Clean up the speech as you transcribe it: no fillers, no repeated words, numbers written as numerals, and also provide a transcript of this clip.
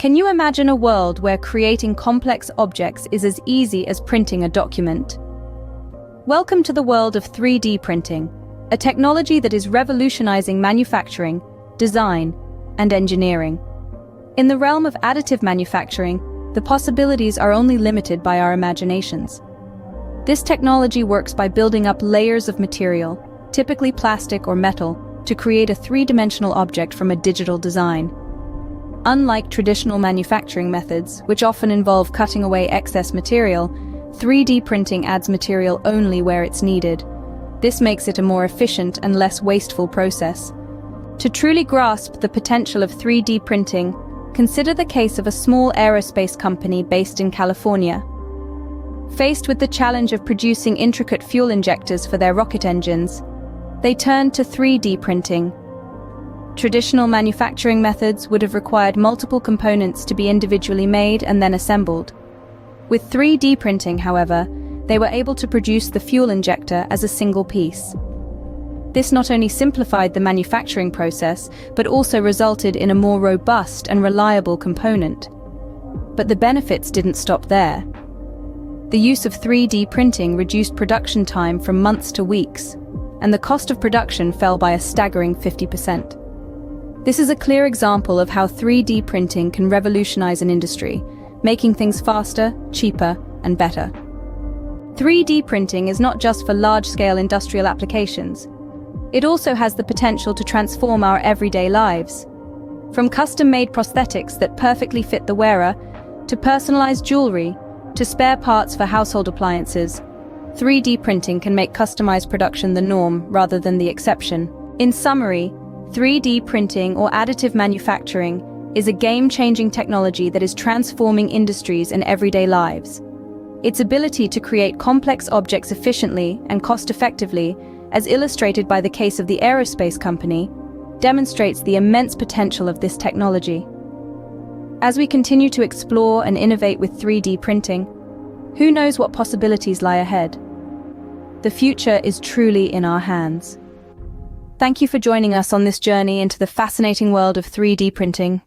Can you imagine a world where creating complex objects is as easy as printing a document? Welcome to the world of 3D printing, a technology that is revolutionizing manufacturing, design, and engineering. In the realm of additive manufacturing, the possibilities are only limited by our imaginations. This technology works by building up layers of material, typically plastic or metal, to create a three-dimensional object from a digital design. Unlike traditional manufacturing methods, which often involve cutting away excess material, 3D printing adds material only where it's needed. This makes it a more efficient and less wasteful process. To truly grasp the potential of 3D printing, consider the case of a small aerospace company based in California. Faced with the challenge of producing intricate fuel injectors for their rocket engines, they turned to 3D printing. Traditional manufacturing methods would have required multiple components to be individually made and then assembled. With 3D printing, however, they were able to produce the fuel injector as a single piece. This not only simplified the manufacturing process, but also resulted in a more robust and reliable component. But the benefits didn't stop there. The use of 3D printing reduced production time from months to weeks, and the cost of production fell by a staggering 50%. This is a clear example of how 3D printing can revolutionize an industry, making things faster, cheaper, and better. 3D printing is not just for large-scale industrial applications. It also has the potential to transform our everyday lives. From custom-made prosthetics that perfectly fit the wearer, to personalized jewelry, to spare parts for household appliances, 3D printing can make customized production the norm rather than the exception. In summary, 3D printing or additive manufacturing is a game-changing technology that is transforming industries and everyday lives. Its ability to create complex objects efficiently and cost-effectively, as illustrated by the case of the aerospace company, demonstrates the immense potential of this technology. As we continue to explore and innovate with 3D printing, who knows what possibilities lie ahead? The future is truly in our hands. Thank you for joining us on this journey into the fascinating world of 3D printing.